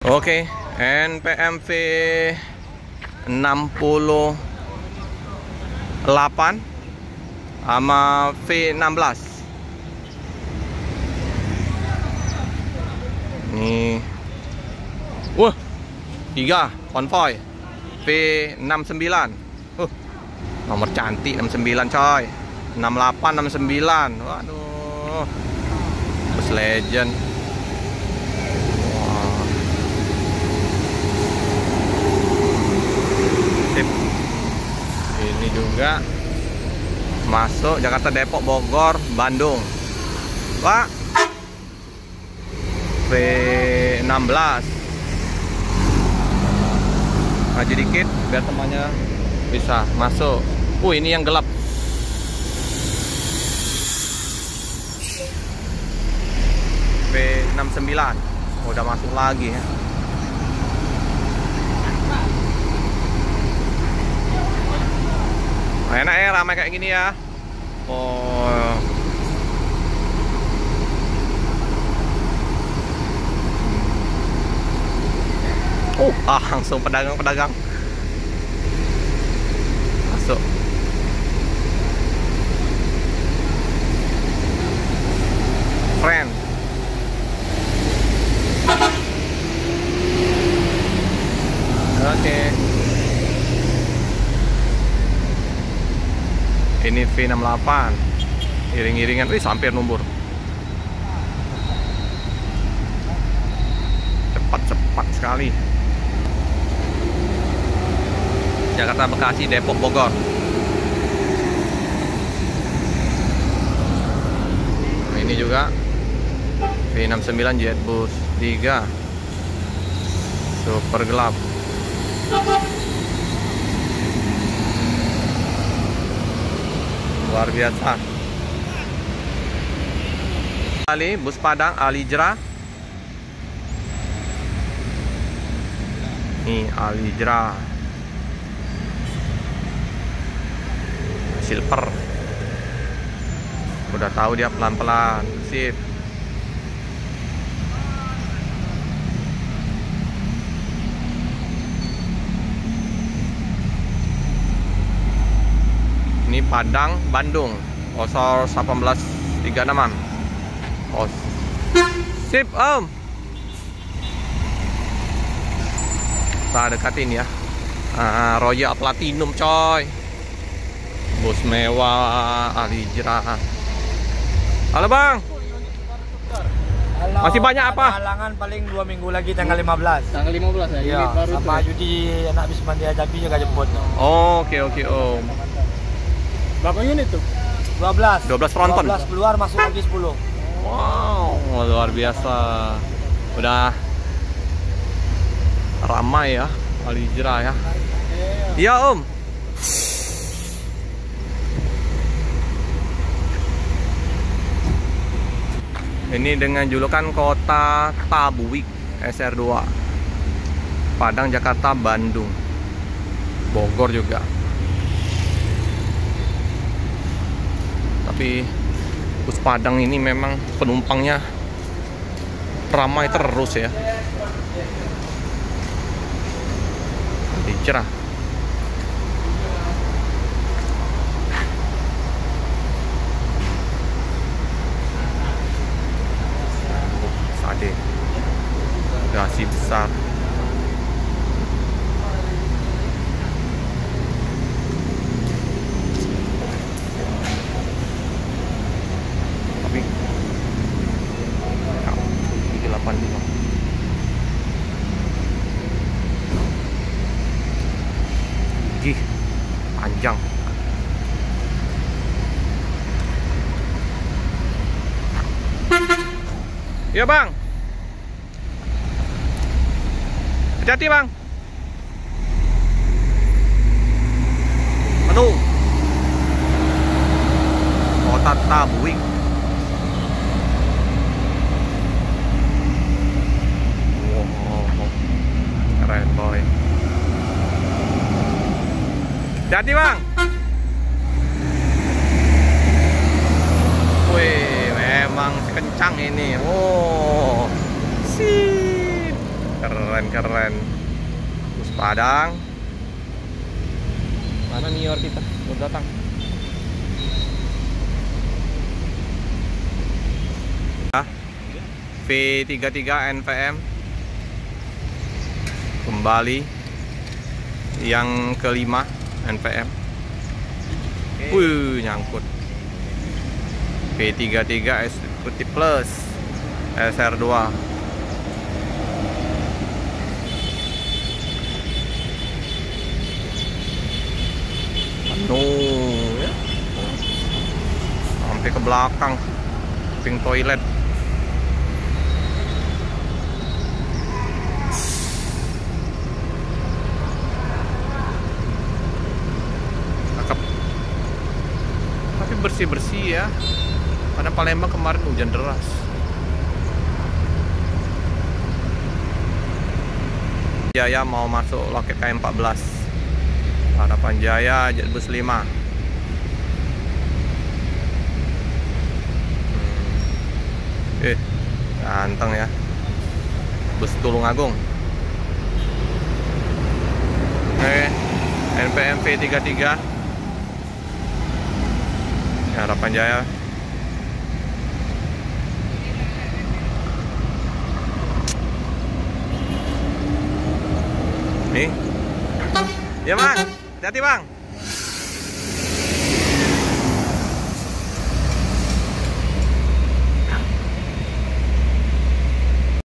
Oke, NPMV 68 sama V16. Nih. Wah, 3 konvoy V69. Nomor cantik 69 coy. 68 69. Waduh. Bus legend. Wah. Sip. Ini juga masuk Jakarta, Depok, Bogor, Bandung. Pak. V16. Maju dikit biar temannya bisa masuk. Ini yang gelap. V69 udah masuk lagi ya. Enak ya ramai kayak gini ya. Langsung pedagang-pedagang masuk. Friend. Oke. Ini V68. Iring-iringan, hampir numbur. Cepat sekali. Jakarta, Bekasi, Depok, Bogor. Ini juga V69 Jetbus 3. Super gelap. Luar biasa. Kali bus Padang Alijra. Nih Alijra silver. Udah tahu dia pelan-pelan. Sip. Ini Padang Bandung Osor 1836. Sip Om. Kita dekatin ya. Royal Platinum coy. Bus mewah Alijra. Halo Bang. Halo, masih banyak apa? Halangan paling 2 minggu lagi tanggal 15. Tanggal 15 ya? Iya, baru sama Judi anak Bismandia Jambi juga jemput. Oke Om. Berapa unit tuh? 12 tronton. 12 keluar, masuk lagi 10. Wow, luar biasa. Udah ramai ya Alijra ya. Iya Om. Ini dengan julukan Kota Tabuik SR2. Padang, Jakarta, Bandung, Bogor juga. Tapi bus Padang ini memang penumpangnya ramai terus ya. Cerah. Sade. Gasi besar. Tapi 85. Gih, panjang. Iya Bang. Hati-hati Bang. Aduh. Kota Tabuik. Wow, keren boy. Hati-hati Bang. Wih, memang kencang ini. Wow. Sip. Keren. Bus Padang. Mana Nior kita? Udah datang. V33 NVM kembali yang kelima NVM. Nyangkut. V33 Executive Plus SR2. Ya. Sampai ke belakang, ping toilet. Cakep. Tapi bersih-bersih ya. Karena Palembang kemarin hujan deras. Jaya mau masuk loket KM14. Harapan Jaya Jetbus 5. Ganteng ya. Bus Tulungagung. Oke, NPM V33 Harapan Jaya. Nih. Ya, Bang. Hati-hati, Bang.